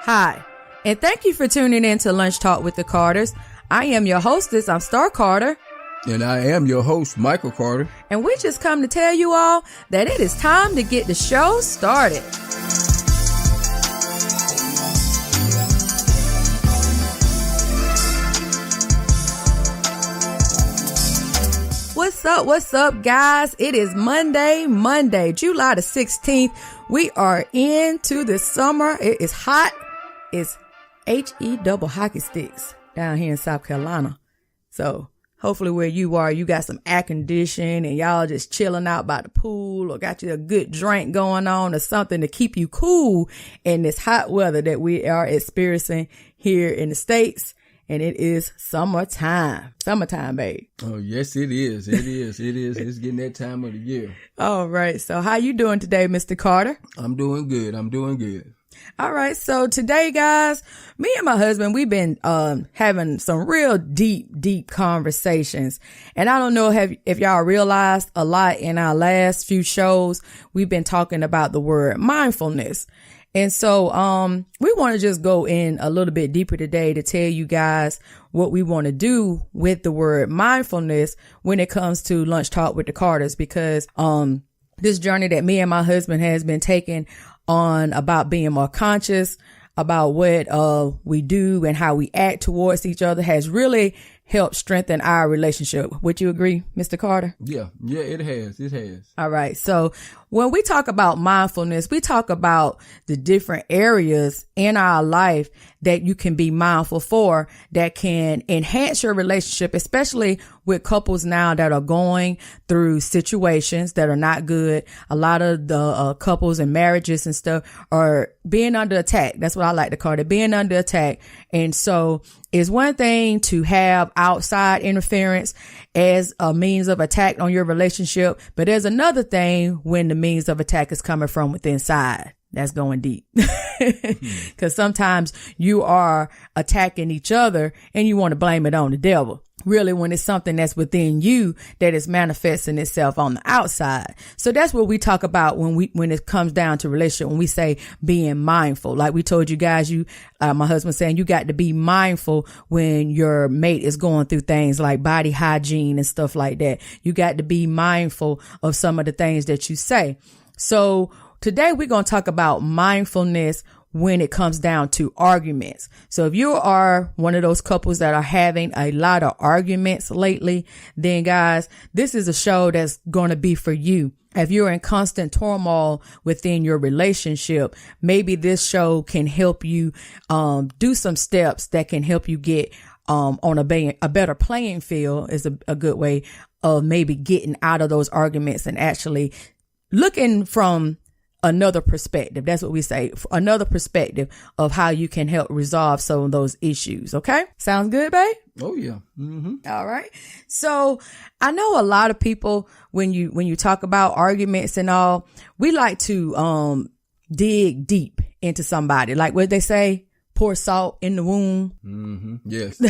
Hi, and thank you for tuning in to Lunch Talk with the Carters. I am your hostess. I'm Star Carter. And I am your host, Michael Carter. And we just come to tell you all that it is time to get the show started. What's up, guys? It is Monday, July the 16th. We are into the summer. It is hot. It's HE double hockey sticks down here in South Carolina. So hopefully where you are, you got some air conditioning and y'all just chilling out by the pool or got you a good drink going on or something to keep you cool in this hot weather that we are experiencing here in the States. And it is summertime. Summertime, babe. Oh, yes, it is. It is. It's getting that time of the year. All right. So how you doing today, Mr. Carter? I'm doing good. All right. So today, guys, me and my husband, we've been having some real deep conversations. And I don't know if y'all realized a lot in our last few shows, we've been talking about the word mindfulness. And so, we want to just go in a little bit deeper today to tell you guys what we want to do with the word mindfulness when it comes to Lunch Talk with the Carters, because, this journey that me and my husband has been taking on about being more conscious about what, we do and how we act towards each other has really helped strengthen our relationship. Would you agree, Mr. Carter? Yeah, it has. All right. So when we talk about mindfulness, we talk about the different areas in our life that you can be mindful for that can enhance your relationship, especially with couples now that are going through situations that are not good. A lot of the couples and marriages and stuff are being under attack. That's what I like to call it, being under attack. And so it's one thing to have outside interference as a means of attack on your relationship, but there's another thing when the means of attack is coming from within inside. That's going deep. Because sometimes you are attacking each other and you want to blame it on the devil. Really, when it's something that's within you that is manifesting itself on the outside. So that's what we talk about when it comes down to relationship, when we say being mindful. Like we told you guys, my husband saying you got to be mindful when your mate is going through things like body hygiene and stuff like that. You got to be mindful of some of the things that you say. So today we're going to talk about mindfulness when it comes down to arguments. So if you are one of those couples that are having a lot of arguments lately, then guys, this is a show that's going to be for you. If you're in constant turmoil within your relationship, maybe this show can help you do some steps that can help you get on a better playing field is a good way of maybe getting out of those arguments and actually looking from another perspective. That's what we say. Another perspective of how you can help resolve some of those issues. Okay. Sounds good, babe? Oh, yeah. Mm-hmm. All right. So I know a lot of people, when you talk about arguments and all, we like to, dig deep into somebody. Like what they say, pour salt in the wound. Mm-hmm. Yes.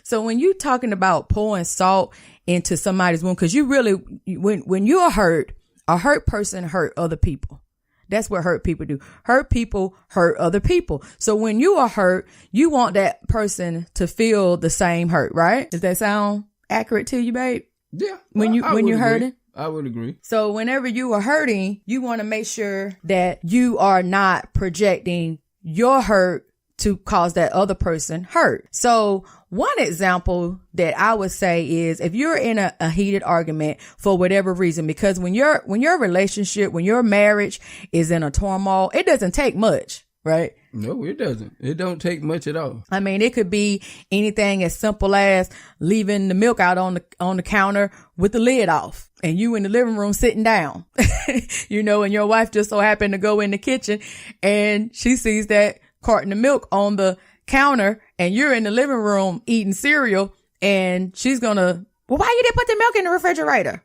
So when you're talking about pouring salt into somebody's wound, cause you really, when you're hurt, a hurt person hurt other people. That's what hurt people do. Hurt people hurt other people. So when you are hurt, you want that person to feel the same hurt, right? Does that sound accurate to you, babe? Yeah. When you're hurting? I would agree. So whenever you are hurting, you want to make sure that you are not projecting your hurt to cause that other person hurt. So one example that I would say is if you're in a heated argument for whatever reason, because when your relationship, when your marriage is in a turmoil, it doesn't take much, right? No, it doesn't. It don't take much at all. I mean, it could be anything as simple as leaving the milk out on the counter with the lid off and you in the living room sitting down, and your wife just so happened to go in the kitchen and she sees that carton of milk on the counter and you're in the living room eating cereal and she's gonna, well, why you didn't put the milk in the refrigerator?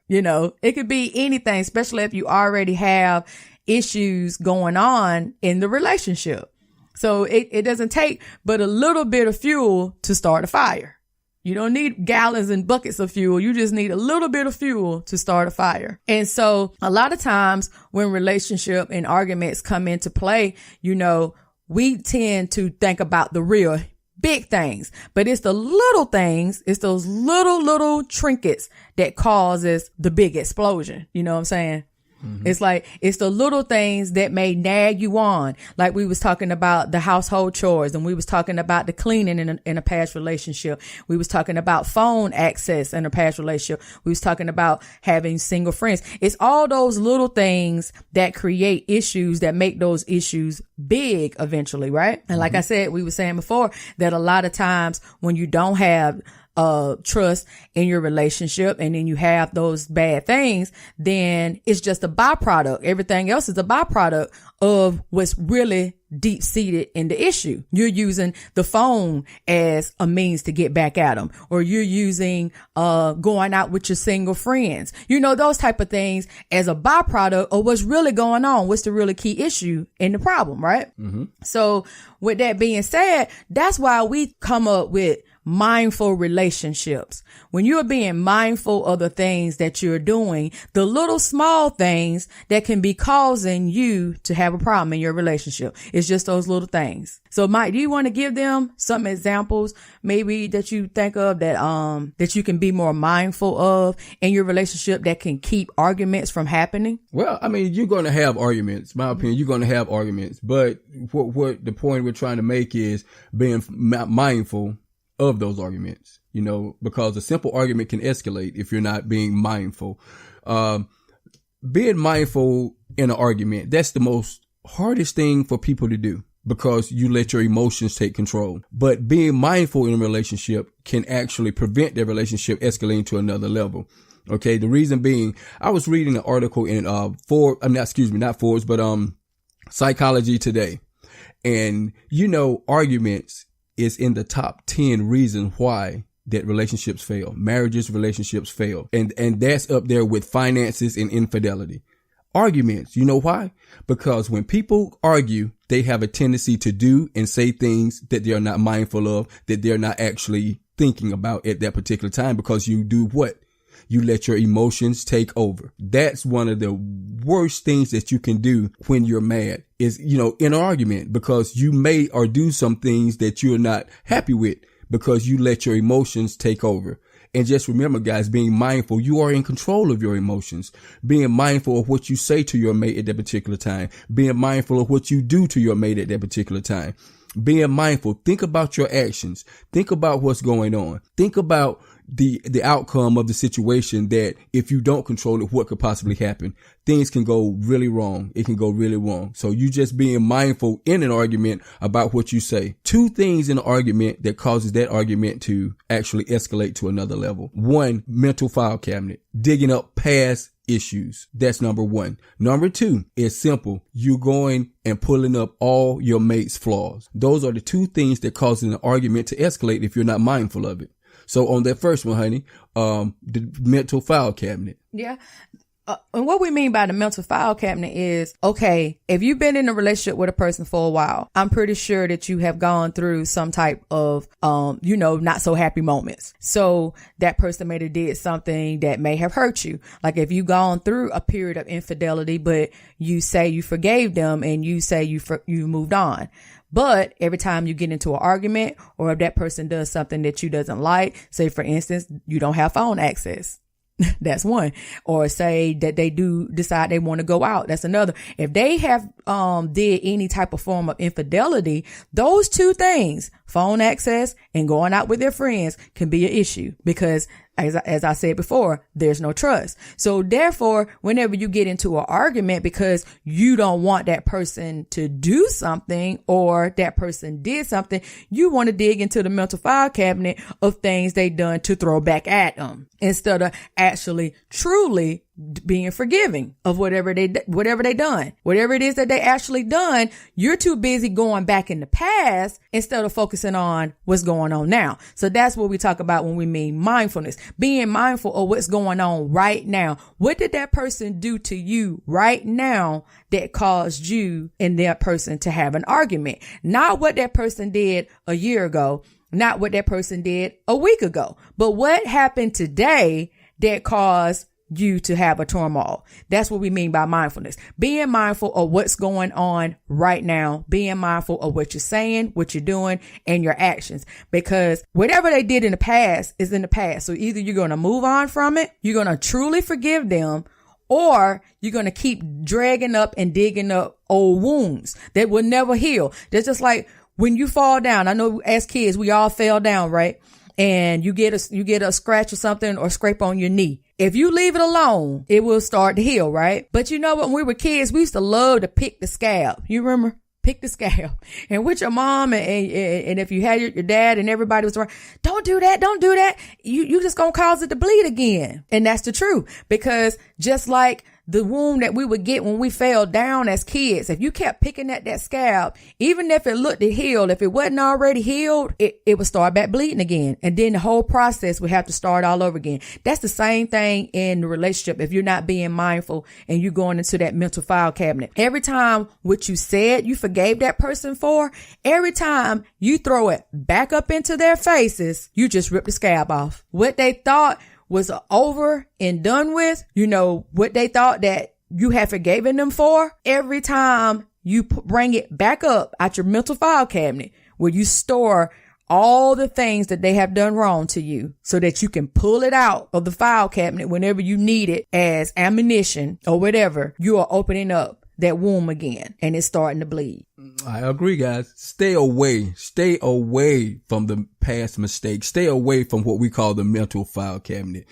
It could be anything, especially if you already have issues going on in the relationship. So it doesn't take but a little bit of fuel to start a fire. You don't need gallons and buckets of fuel. You just need a little bit of fuel to start a fire. And so a lot of times when relationship and arguments come into play, we tend to think about the real big things, but it's the little things. It's those little trinkets that causes the big explosion. You know what I'm saying? Mm-hmm. It's like, it's the little things that may nag you on. Like we was talking about the household chores, and we was talking about the cleaning in a past relationship. We was talking about phone access in a past relationship. We was talking about having single friends. It's all those little things that create issues that make those issues big eventually, right? And like I said, we were saying before that a lot of times when you don't have trust in your relationship, and then you have those bad things, then it's just a byproduct. Everything else is a byproduct of what's really deep seated in the issue. You're using the phone as a means to get back at them, or you're using going out with your single friends, those type of things as a byproduct of what's really going on. What's the really key issue in the problem, right? Mm-hmm. So with that being said, that's why we come up with mindful relationships. When you're being mindful of the things that you're doing, the little small things that can be causing you to have a problem in your relationship. It's just those little things. So Mike, do you want to give them some examples maybe that you think of that you can be more mindful of in your relationship that can keep arguments from happening? Well, I mean, you're going to have arguments. My opinion, you're going to have arguments, but what the point we're trying to make is being mindful of those arguments, because a simple argument can escalate if you're not being mindful. Being mindful in an argument, that's the most hardest thing for people to do, because you let your emotions take control. But being mindful in a relationship can actually prevent their relationship escalating to another level. Okay. The reason being, I was reading an article in, Psychology Today. And, arguments is in the top 10 reasons why that relationships fail. Relationships fail. And that's up there with finances and infidelity. Arguments. You know why? Because when people argue, they have a tendency to do and say things that they are not mindful of, that they're not actually thinking about at that particular time, because you do what? You let your emotions take over. That's one of the worst things that you can do when you're mad is, in an argument, because you may or do some things that you're not happy with because you let your emotions take over. And just remember, guys, being mindful, you are in control of your emotions. Being mindful of what you say to your mate at that particular time. Being mindful of what you do to your mate at that particular time. Being mindful. Think about your actions. Think about what's going on. Think about the outcome of the situation, that if you don't control it, what could possibly happen? Things can go really wrong. It can go really wrong. So you just being mindful in an argument about what you say. Two things in an argument that causes that argument to actually escalate to another level. One, mental file cabinet, digging up past issues. That's number one. Number two is simple. You going and pulling up all your mate's flaws. Those are the two things that cause an argument to escalate if you're not mindful of it. So on that first one, honey, the mental file cabinet. Yeah. And what we mean by the mental file cabinet is, okay, if you've been in a relationship with a person for a while, I'm pretty sure that you have gone through some type of, not so happy moments. So that person may have did something that may have hurt you. Like if you've gone through a period of infidelity, but you say you forgave them and you say you moved on. But every time you get into an argument, or if that person does something that you doesn't like, say for instance, you don't have phone access. That's one. Or say that they do decide they want to go out. That's another. If they have did any type of form of infidelity, those two things, phone access and going out with their friends, can be an issue, because as I said before, there's no trust. So therefore, whenever you get into an argument because you don't want that person to do something, or that person did something, you want to dig into the mental file cabinet of things they done to throw back at them, instead of actually truly being forgiving of whatever they done, whatever it is that they actually done. You're too busy going back in the past instead of focusing on what's going on now. So that's what we talk about when we mean mindfulness, being mindful of what's going on right now. What did that person do to you right now that caused you and that person to have an argument? Not what that person did a year ago, not what that person did a week ago, but what happened today that caused you to have a turmoil. That's what we mean by mindfulness. Being mindful of what's going on right now, being mindful of what you're saying, what you're doing, and your actions. Because whatever they did in the past is in the past. So either you're going to move on from it, you're going to truly forgive them, or you're going to keep dragging up and digging up old wounds that will never heal. That's just like when you fall down. I know as kids, we all fell down, right? And you get a scratch or something or scrape on your knee. If you leave it alone, it will start to heal, right? But you know, when we were kids, we used to love to pick the scab. You remember? Pick the scab. And with your mom and if you had your dad and everybody was around, don't do that. Don't do that. You just gonna cause it to bleed again. And that's the truth, because just like the wound that we would get when we fell down as kids, if you kept picking at that scab, even if it looked healed, if it wasn't already healed, it would start back bleeding again. And then the whole process would have to start all over again. That's the same thing in the relationship. If you're not being mindful and you're going into that mental file cabinet, every time what you said you forgave that person for, every time you throw it back up into their faces, you just rip the scab off. What they thought was over and done with, you know, what they thought that you had forgiven them for, every time you bring it back up out your mental file cabinet where you store all the things that they have done wrong to you, so that you can pull it out of the file cabinet whenever you need it as ammunition or whatever, you are opening up that womb again and it's starting to bleed. I agree, guys. Stay away from the past mistakes. Stay away from what we call the mental file cabinet.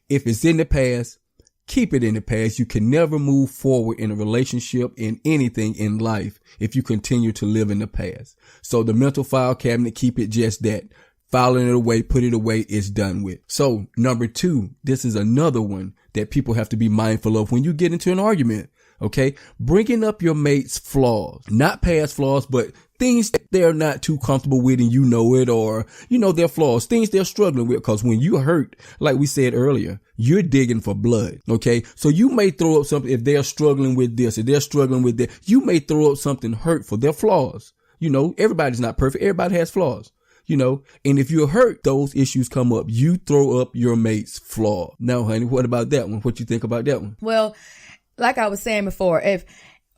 If it's in the past, keep it in the past. You can never move forward in a relationship, in anything in life, if you continue to live in the past. So the mental file cabinet, keep it just that. Filing it away, put it away, it's done with. So number 2, this is another one that people have to be mindful of when you get into an argument. Okay. Bringing up your mate's flaws, not past flaws, but things that they're not too comfortable with and you know it, or, you know, their flaws, things they're struggling with. Cause when you hurt, like we said earlier, you're digging for blood. Okay. So you may throw up something if they're struggling with this, if they're struggling with that, you may throw up something hurtful, their flaws. You know, everybody's not perfect. Everybody has flaws. You know, and if you're hurt, those issues come up. You throw up your mate's flaw. Now, honey, what about that one? What you think about that one? Well, like I was saying before, if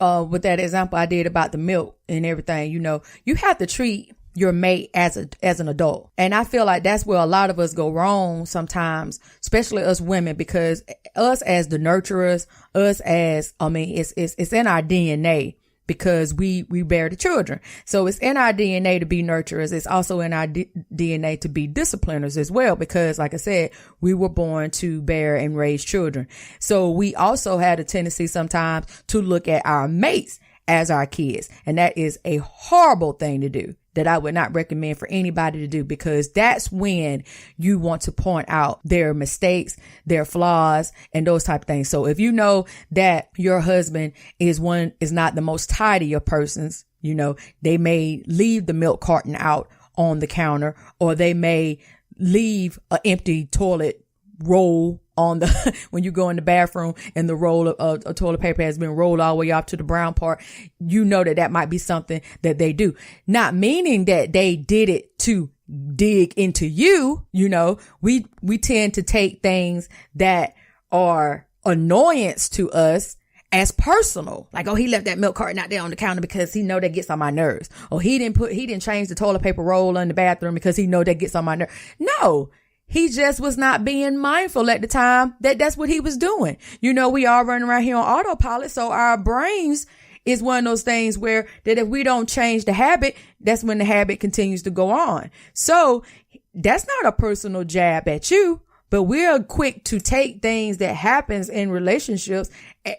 with that example I did about the milk and everything, you know, you have to treat your mate as an adult. And I feel like that's where a lot of us go wrong sometimes, especially us women, because us as the nurturers, it's in our DNA. Because we bear the children. So it's in our DNA to be nurturers. It's also in our DNA to be discipliners as well. Because like I said, we were born to bear and raise children. So we also had a tendency sometimes to look at our mates as our kids. And that is a horrible thing to do, that I would not recommend for anybody to do, because that's when you want to point out their mistakes, their flaws, and those type of things. So if you know that your husband is not the most tidy of persons, you know, they may leave the milk carton out on the counter, or they may leave an empty toilet roll on the when you go in the bathroom and the roll of toilet paper has been rolled all the way up to the brown part, you know that might be something that they do. Not meaning that they did it to dig into you. You know, we tend to take things that are annoyance to us as personal. Like, oh, he left that milk carton out there on the counter because he know that gets on my nerves. Or he didn't change the toilet paper roll in the bathroom because he know that gets on my nerves. No. He just was not being mindful at the time that that's what he was doing. You know, we all running around here on autopilot. So our brains is one of those things where that if we don't change the habit, that's when the habit continues to go on. So that's not a personal jab at you, but we're quick to take things that happens in relationships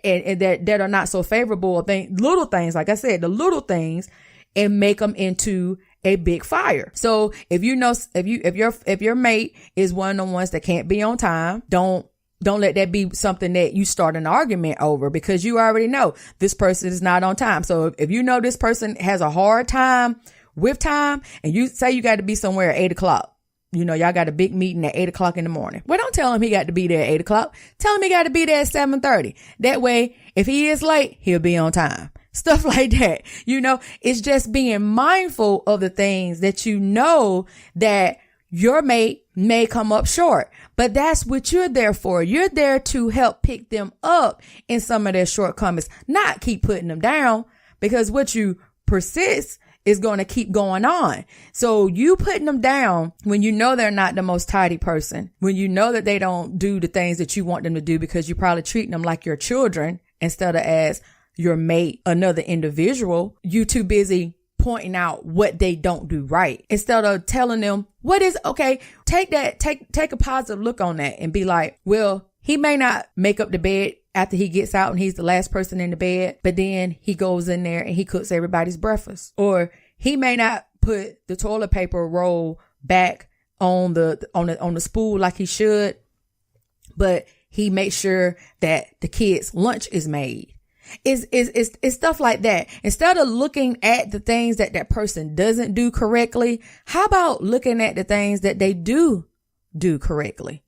and that are not so favorable, little things, like I said, the little things, and make them into a big fire. So if you know, if your mate is one of the ones that can't be on time, don't let that be something that you start an argument over, because you already know this person is not on time. So if you know this person has a hard time with time, and you say you got to be somewhere at 8:00, you know, y'all got a big meeting at 8:00 in the morning. Well, don't tell him he got to be there at 8:00. Tell him he got to be there at 7:30. That way, if he is late, he'll be on time. Stuff like that. You know, it's just being mindful of the things that you know that your mate may come up short, but that's what you're there for. You're there to help pick them up in some of their shortcomings, not keep putting them down, because what you persist is going to keep going on. So you putting them down when you know they're not the most tidy person, when you know that they don't do the things that you want them to do, because you're probably treating them like your children instead of as your mate, another individual. You too busy pointing out what they don't do right instead of telling them what is okay. Take a positive look on that and be like, well, he may not make up the bed after he gets out and he's the last person in the bed, but then he goes in there and he cooks everybody's breakfast. Or he may not put the toilet paper roll back on the spool like he should, but he makes sure that the kids' lunch is made. It's stuff like that. Instead of looking at the things that person doesn't do correctly, how about looking at the things that they do correctly?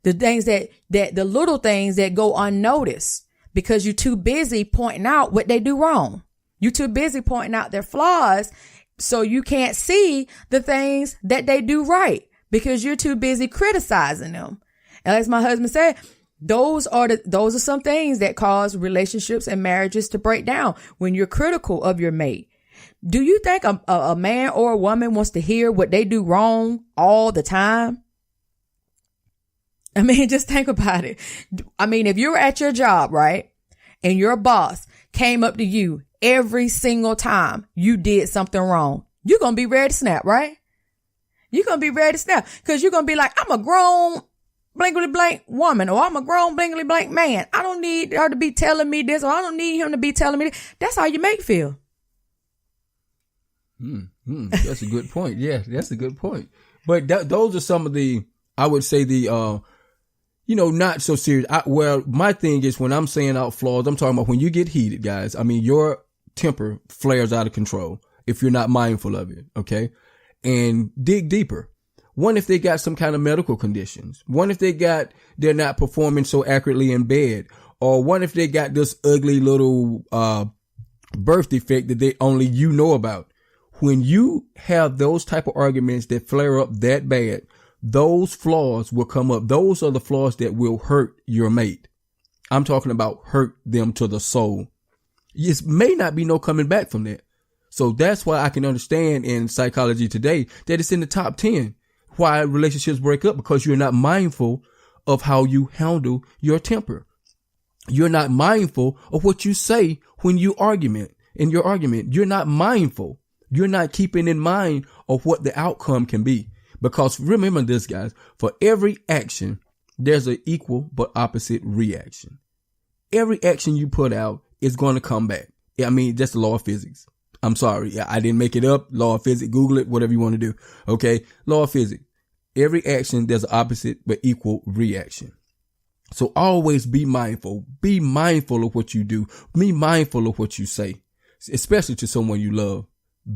The things that the little things that go unnoticed because you're too busy pointing out what they do wrong. You're too busy pointing out their flaws, so you can't see the things that they do right because you're too busy criticizing them. And as my husband said, those are some things that cause relationships and marriages to break down when you're critical of your mate. Do you think a man or a woman wants to hear what they do wrong all the time? I mean, just think about it. I mean, if you're at your job, right, and your boss came up to you every single time you did something wrong, you're going to be ready to snap, right? You're going to be ready to snap because you're going to be like, I'm a grown blankly blank woman, or I'm a grown blankly blank man. I don't need her to be telling me this, or I don't need him to be telling me this. That's how you make feel. That's a good point. Yeah, that's a good point. But those are some of the, I would say the, not so serious. Well, my thing is when I'm saying out flaws, I'm talking about when you get heated, guys. I mean, your temper flares out of control if you're not mindful of it. Okay. And dig deeper. One, if they got some kind of medical conditions. One, if they're not performing so accurately in bed. Or one, if they got this ugly little, birth defect that only you know about. When you have those type of arguments that flare up that bad, those flaws will come up. Those are the flaws that will hurt your mate. I'm talking about hurt them to the soul. It may not be no coming back from that. So that's why I can understand in psychology today that it's in the top 10 why relationships break up, because you're not mindful of how you handle your temper. You're not mindful of what you say when you in your argument. You're not mindful. You're not keeping in mind of what the outcome can be. Because remember this, guys, for every action, there's an equal but opposite reaction. Every action you put out is going to come back. I mean, that's the law of physics. I'm sorry. I didn't make it up. Law of physics. Google it, whatever you want to do. Okay. Law of physics. Every action, there's an opposite but equal reaction. So always be mindful. Be mindful of what you do. Be mindful of what you say, especially to someone you love.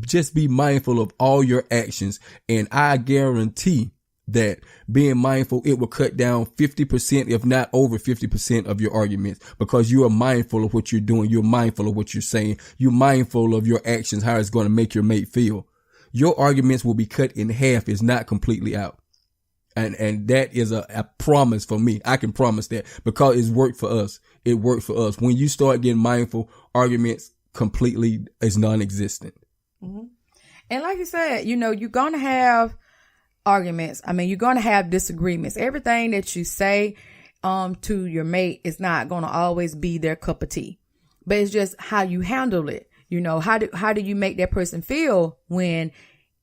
Just be mindful of all your actions. And I guarantee that being mindful, it will cut down 50%, if not over 50% of your arguments, because you are mindful of what you're doing. You're mindful of what you're saying. You're mindful of your actions, how it's going to make your mate feel. Your arguments will be cut in half, is not completely out. And that is a promise for me. I can promise that because it's worked for us. It worked for us. When you start getting mindful, arguments completely is non-existent. Mm-hmm. And like you said, you're going to have arguments. I mean, you're going to have disagreements. Everything that you say to your mate is not going to always be their cup of tea, but it's just how you handle it. How do you make that person feel when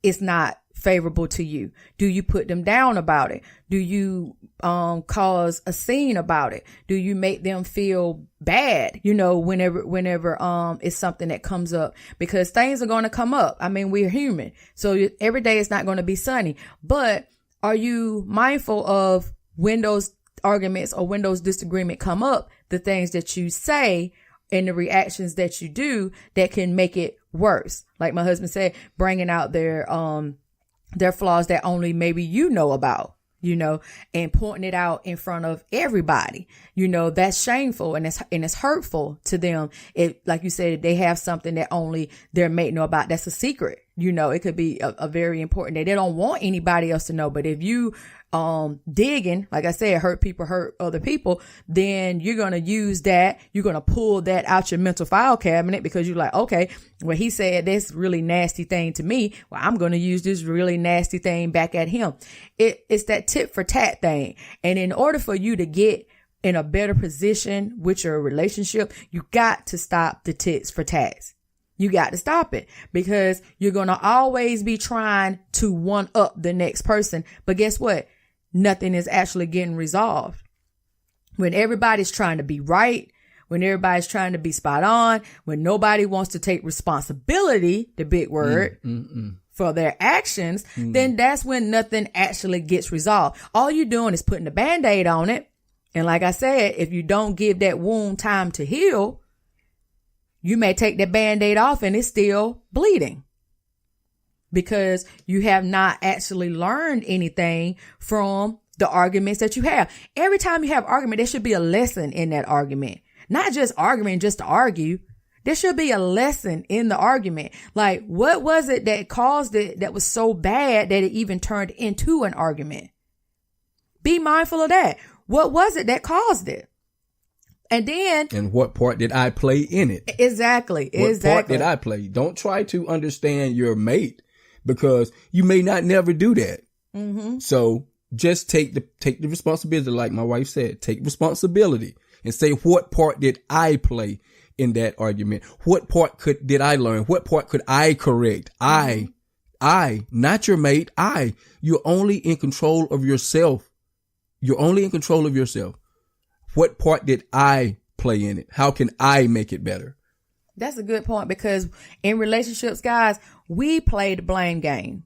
it's not favorable to you? Do you put them down about it? Do you cause a scene about it? Do you make them feel bad, whenever it's something that comes up? Because things are going to come up. I mean, we're human. So every day it's not going to be sunny. But are you mindful of when those arguments or when those disagreements come up, the things that you say and the reactions that you do that can make it worse? Like my husband said, bringing out their flaws that only maybe you know about. and pointing it out in front of everybody. That's shameful and it's hurtful to them. Like you said, they have something that only their mate know about. That's a secret. It could be a very important that they don't want anybody else to know. But if you digging, like I said, hurt people hurt other people, then you're going to use that. You're going to pull that out your mental file cabinet because you're like, okay, well, he said this really nasty thing to me. Well, I'm going to use this really nasty thing back at him. It's that tit for tat thing. And in order for you to get in a better position with your relationship, you got to stop the tits for tats. You got to stop it because you're going to always be trying to one up the next person. But guess what? Nothing is actually getting resolved. When everybody's trying to be right, when everybody's trying to be spot on, when nobody wants to take responsibility, the big word, for their actions, then that's when nothing actually gets resolved. All you're doing is putting a Band-Aid on it. And like I said, if you don't give that wound time to heal, you may take that Band-Aid off and it's still bleeding because you have not actually learned anything from the arguments that you have. Every time you have argument, there should be a lesson in that argument, not just arguing just to argue. There should be a lesson in the argument. Like, what was it that caused it that was so bad that it even turned into an argument? Be mindful of that. What was it that caused it? And what part did I play in it? Exactly. What part did I play? Don't try to understand your mate because you may not never do that. So just take the responsibility. Like my wife said, take responsibility and say, what part did I play in that argument? What part did I learn? What part could I correct? I, not your mate. You're only in control of yourself. You're only in control of yourself. What part did I play in it? How can I make it better? That's a good point because in relationships, guys, we play the blame game.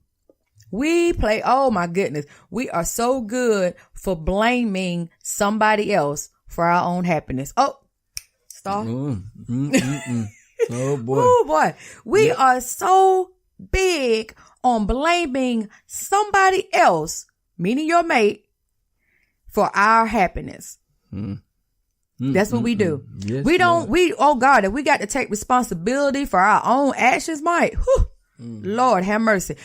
Oh my goodness. We are so good for blaming somebody else for our own happiness. Oh, Star. Oh boy. Oh boy. We are so big on blaming somebody else, meaning your mate, for our happiness. That's what we do. Yes, oh God, if we got to take responsibility for our own actions, Mike, Lord have mercy.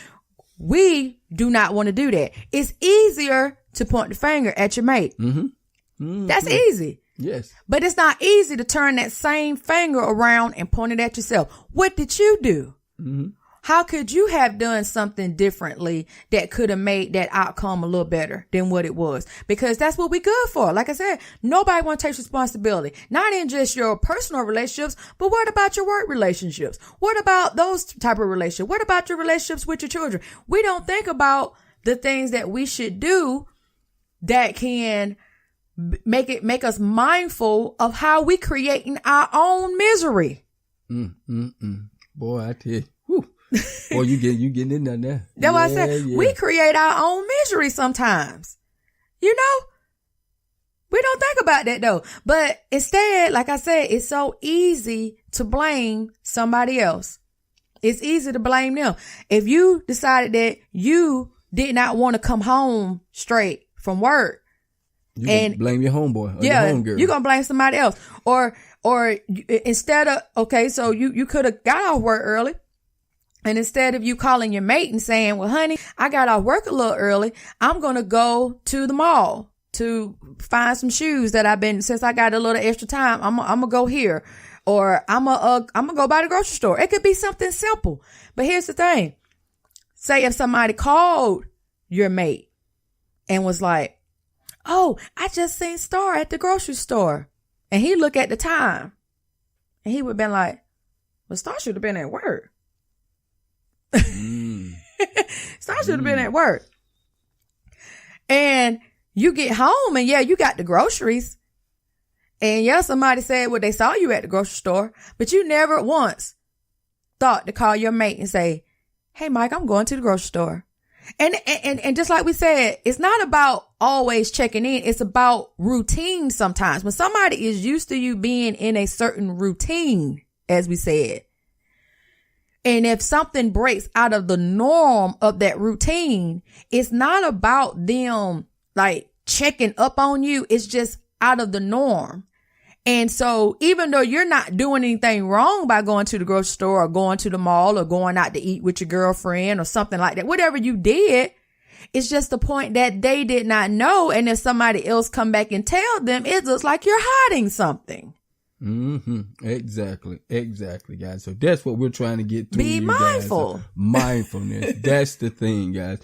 We do not want to do that. It's easier to point the finger at your mate. That's easy. Yes. But it's not easy to turn that same finger around and point it at yourself. What did you do? How could you have done something differently that could have made that outcome a little better than what it was? Because that's what we're good for. Like I said, nobody wants to take responsibility, not in just your personal relationships, but what about your work relationships? What about those type of relationships? What about your relationships with your children? We don't think about the things that we should do that can make us mindful of how we creating our own misery. Boy, I tell you. Boy, you getting in there now. That's why I said we create our own misery sometimes. We don't think about that though. But instead, like I said, it's so easy to blame somebody else. It's easy to blame them. If you decided that you did not want to come home straight from work, you gonna blame your homeboy or your homegirl. You're gonna blame somebody else. Or instead of, okay, so you could have got off work early. And instead of you calling your mate and saying, well, honey, I got off work a little early, I'm going to go to the mall to find some shoes that since I got a little extra time, I'm going to go here, or I'm going to go by the grocery store. It could be something simple. But here's the thing. Say if somebody called your mate and was like, oh, I just seen Star at the grocery store. And he look at the time and he would have been like, well, Star should have been at work. Star should have been at work. And you get home and you got the groceries. And somebody said, well, they saw you at the grocery store, but you never once thought to call your mate and say, hey, Mike, I'm going to the grocery store. And just like we said, it's not about always checking in. It's about routine sometimes. When somebody is used to you being in a certain routine, as we said, and if something breaks out of the norm of that routine, it's not about them like checking up on you is just out of the norm. And so even though you're not doing anything wrong by going to the grocery store or going to the mall or going out to eat with your girlfriend or something like that, whatever you did, it's just the point that they did not know. And if somebody else come back and tell them, it looks like you're hiding something. Exactly, guys. So that's what we're trying to get through. Be mindful. Guys. Mindfulness. That's the thing, guys.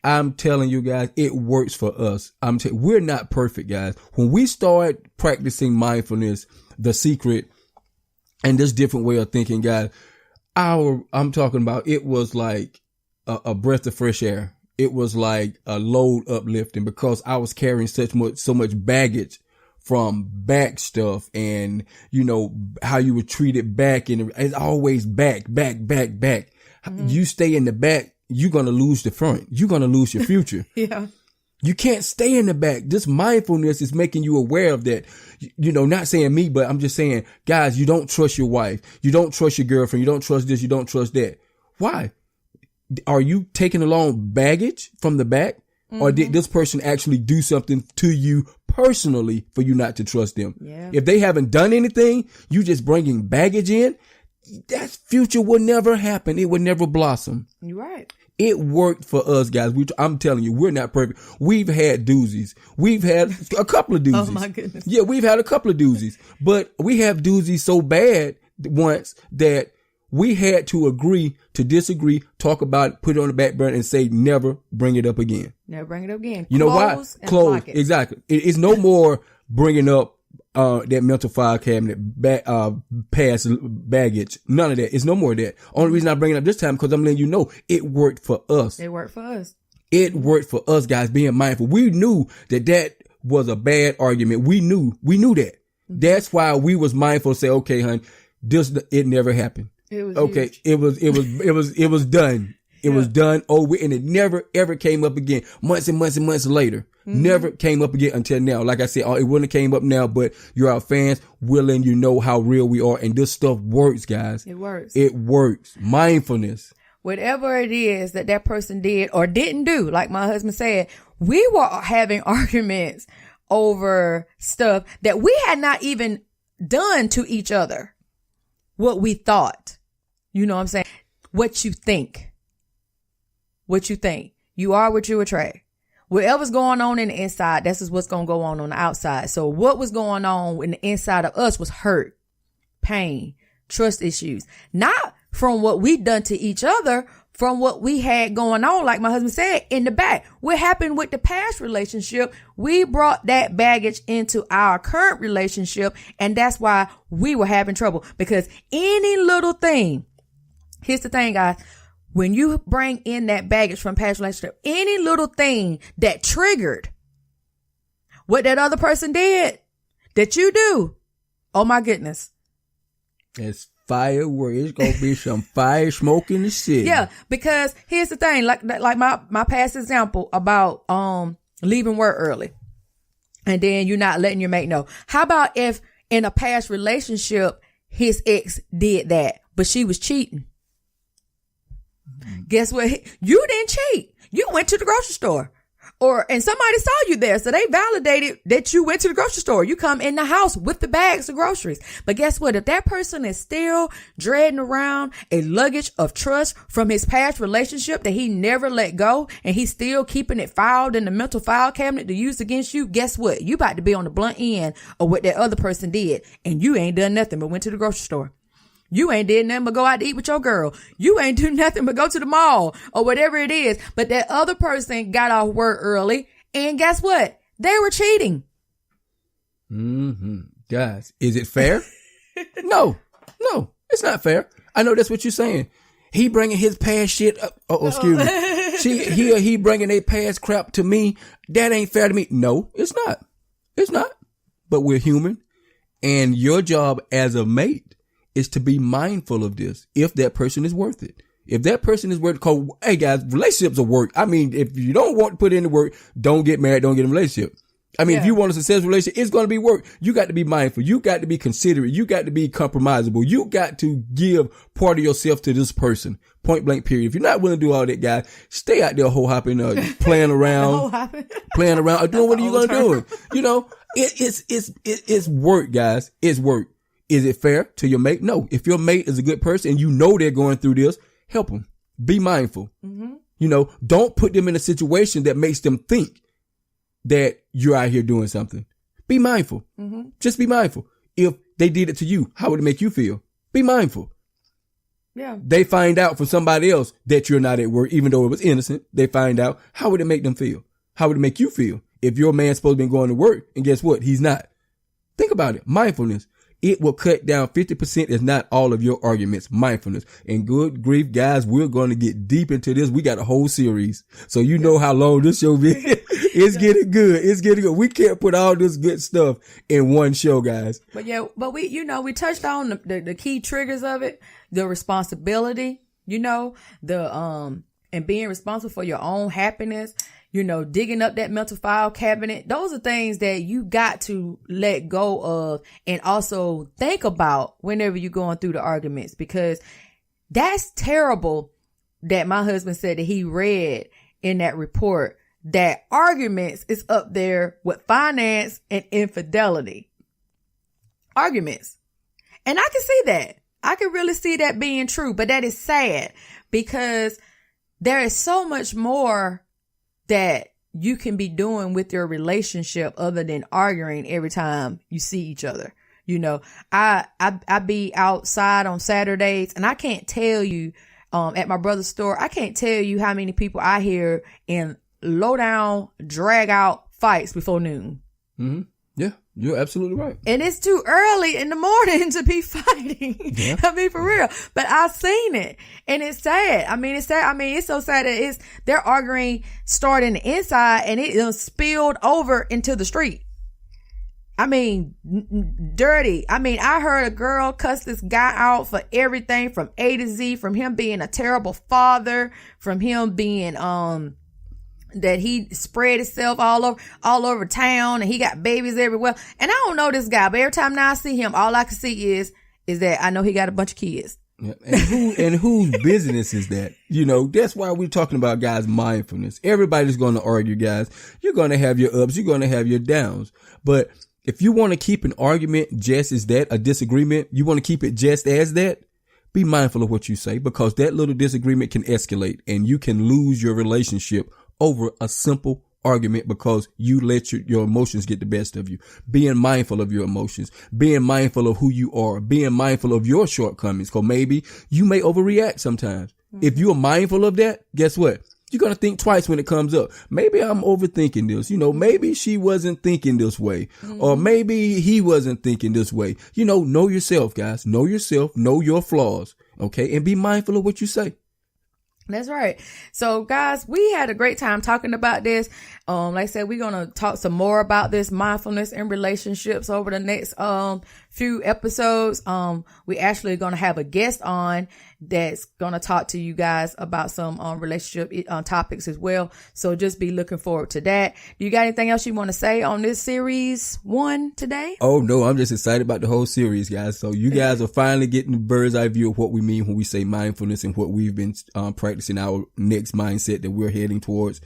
I'm telling you guys, it works for us. We're not perfect, guys. When we start practicing mindfulness, the secret, and this different way of thinking, guys, I'm talking about, it was like a breath of fresh air. It was like a load uplifting, because I was carrying so much baggage from back stuff, and how you were treated back, and it's always back. You stay in the back, you're going to lose the front. You're going to lose your future. Yeah. You can't stay in the back. This mindfulness is making you aware of that. Not saying me, but I'm just saying, guys, you don't trust your wife. You don't trust your girlfriend. You don't trust this. You don't trust that. Why? Are you taking along baggage from the back? Or did this person actually do something to you personally for you not to trust them? Yeah. If they haven't done anything, you just bringing baggage in, that future will never happen. It will never blossom. You're right. It worked for us, guys. I'm telling you, we're not perfect. We've had doozies. We've had a couple of doozies. Oh my goodness. Yeah, we've had a couple of doozies. But we have doozies so bad once that we had to agree to disagree, talk about it, put it on the back burner, and say never bring it up again. Never bring it up again. You know why? Close. Exactly. It's no more bringing up that mental file cabinet, past baggage. None of that. It's no more of that. Only reason I bring it up this time, because I'm letting you know it worked for us. It worked for us. It worked for us, guys, being mindful. We knew that was a bad argument. We knew that. That's why we was mindful to say, okay, hon, it never happened. It was okay. Huge. It was done. It was done. And it never ever came up again. Months and months and months later, never came up again until now. Like I said, it wouldn't have came up now, but you're our fans. We're letting you know how real we are. And this stuff works, guys. It works. It works. Mindfulness. Whatever it is that person did or didn't do, like my husband said, we were having arguments over stuff that we had not even done to each other. What we thought. You know what I'm saying? What you think. You are what you attract. Whatever's going on in the inside, that's just what's going to go on the outside. So what was going on in the inside of us was hurt, pain, trust issues. Not from what we done to each other, from what we had going on, like my husband said, in the back. What happened with the past relationship, we brought that baggage into our current relationship, and that's why we were having trouble. Because any little thing, here's the thing, guys, when you bring in that baggage from past relationship, any little thing that triggered what that other person did, that you do, oh my goodness. It's fireworks. It's gonna be some fire smoke in the city. Yeah, because here's the thing, like my past example about leaving work early, and then you're not letting your mate know. How about if in a past relationship his ex did that, but she was cheating? Guess what? You didn't cheat. You went to the grocery store. And somebody saw you there. So they validated that you went to the grocery store. You come in the house with the bags of groceries. But guess what? If that person is still dreading around a luggage of trust from his past relationship that he never let go, and he's still keeping it filed in the mental file cabinet to use against you, guess what? You about to be on the blunt end of what that other person did. And you ain't done nothing but went to the grocery store. You ain't did nothing but go out to eat with your girl. You ain't do nothing but go to the mall or whatever it is. But that other person got off work early, and guess what? They were cheating. Guys, is it fair? No, it's not fair. I know that's what you're saying. He bringing his past shit up. Excuse me. He bringing their past crap to me. That ain't fair to me. No, it's not. It's not. But we're human, and your job as a mate is to be mindful of this. If that person is worth it. If that person is worth it, hey guys, relationships are work. I mean, if you don't want to put in the work, don't get married, don't get in a relationship. I mean, if you want a successful relationship, it's going to be work. You got to be mindful. You got to be considerate. You got to be compromisable. You got to give part of yourself to this person. Point blank period. If you're not willing to do all that, guys, stay out there whole hopping, playing around, or doing what you're going to do. You know, it's work, guys. It's work. Is it fair to your mate? No. If your mate is a good person and you know they're going through this, help them. Be mindful. Mm-hmm. You know, don't put them in a situation that makes them think that you're out here doing something. Be mindful. Mm-hmm. Just be mindful. If they did it to you, how would it make you feel? Be mindful. Yeah. They find out from somebody else that you're not at work, even though it was innocent. They find out. How would it make them feel? How would it make you feel if your man's supposed to be going to work and guess what? He's not. Think about it. Mindfulness. It will cut down 50%, if not all of your arguments. Mindfulness. And good grief, guys, we're going to get deep into this. We got a whole series. So you know how long this show be. It's getting good. It's getting good. We can't put all this good stuff in one show, guys. But we touched on the key triggers of it, the responsibility, and being responsible for your own happiness, digging up that mental file cabinet. Those are things that you got to let go of and also think about whenever you're going through the arguments, because that's terrible that my husband said that he read in that report that arguments is up there with finance and infidelity. Arguments. And I can see that. I can really see that being true, but that is sad because there is so much more that you can be doing with your relationship other than arguing every time you see each other. I be outside on Saturdays and I can't tell you, at my brother's store, I can't tell you how many people I hear in low down, drag out fights before noon. Mm-hmm. Yeah, you're absolutely right. And it's too early in the morning to be fighting. Yeah. I mean, for real. But I've seen it. And it's sad. It's sad. It's so sad that they're arguing starting the inside and it spilled over into the street. Dirty. I heard a girl cuss this guy out for everything from A to Z, from him being a terrible father, from him being, that he spread himself all over town and he got babies everywhere. And I don't know this guy, but every time now I see him, all I can see is that I know he got a bunch of kids. Yeah. And whose business is that? That's why we're talking about, guys, mindfulness. Everybody's going to argue, guys. You're going to have your ups. You're going to have your downs. But if you want to keep an argument just as that, a disagreement, you want to keep it just as that, be mindful of what you say, because that little disagreement can escalate and you can lose your relationship over a simple argument because you let your emotions get the best of you. Being mindful of your emotions, being mindful of who you are, being mindful of your shortcomings, because maybe you may overreact sometimes. Mm-hmm. If you're mindful of that, guess what? You're going to think twice when it comes up. Maybe I'm overthinking this. Maybe she wasn't thinking this way, or maybe he wasn't thinking this way. Know yourself, guys. Know yourself, know your flaws. Okay. And be mindful of what you say. That's right. So guys, we had a great time talking about this. Like I said, we're going to talk some more about this mindfulness in relationships over the next, few episodes. We actually going to have a guest on that's going to talk to you guys about some, relationship, topics as well. So just be looking forward to that. Do you got anything else you want to say on this series 1 today? Oh no, I'm just excited about the whole series, guys. So you guys are finally getting the bird's eye view of what we mean when we say mindfulness, and what we've been, practicing. Our next mindset that we're heading towards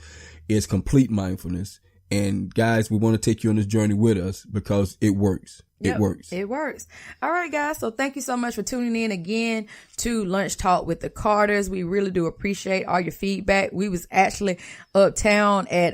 is complete mindfulness. And guys, we want to take you on this journey with us because it works. Yep, it works. All right, guys. So thank you so much for tuning in again to Lunch Talk with the Carters. We really do appreciate all your feedback. We was actually uptown at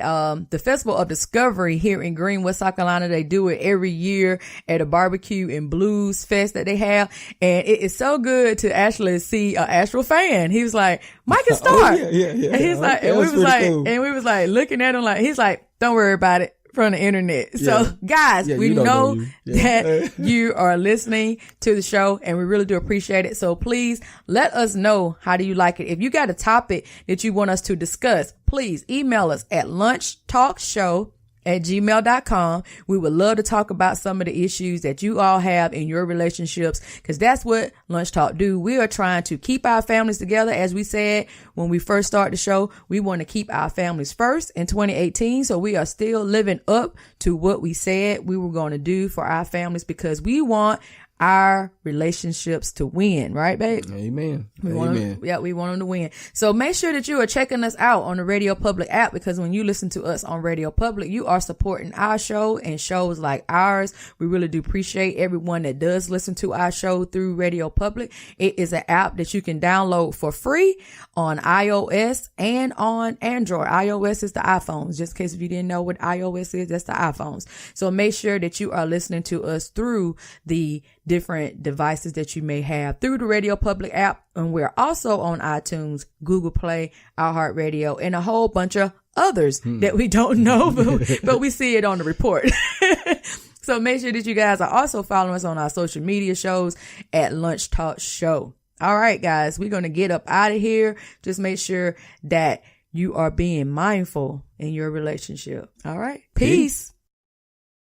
the Festival of Discovery here in Greenwood, South Carolina. They do it every year at a barbecue and blues fest that they have. And it is so good to actually see an actual fan. He was like, Mike can start. Yeah. And he's like, and we was like looking at him like, he's like, don't worry about it. From the internet. Yeah. So guys, we know that you are listening to the show and we really do appreciate it. So please let us know, how do you like it? If you got a topic that you want us to discuss, please email us at lunchtalkshow lunchtalkshow@gmail.com. We would love to talk about some of the issues that you all have in your relationships, because that's what Lunch Talk do. We are trying to keep our families together. As we said when we first started the show, we want to keep our families first in 2018. So we are still living up to what we said we were going to do for our families, because we want our relationships to win, right, babe? Amen. We Amen. we want them to win. So make sure that you are checking us out on the Radio Public app, because when you listen to us on Radio Public, you are supporting our show and shows like ours. We really do appreciate everyone that does listen to our show through Radio Public. It is an app that you can download for free on iOS and on Android. iOS is the iPhones. Just in case if you didn't know what iOS is, that's the iPhones. So make sure that you are listening to us through the different devices that you may have through the Radio Public app. And we're also on iTunes, Google Play, iHeartRadio, and a whole bunch of others that we don't know, but we see it on the report. So make sure that you guys are also following us on our social media shows at Lunch Talk Show. All right, guys, we're going to get up out of here. Just make sure that you are being mindful in your relationship. All right. Peace.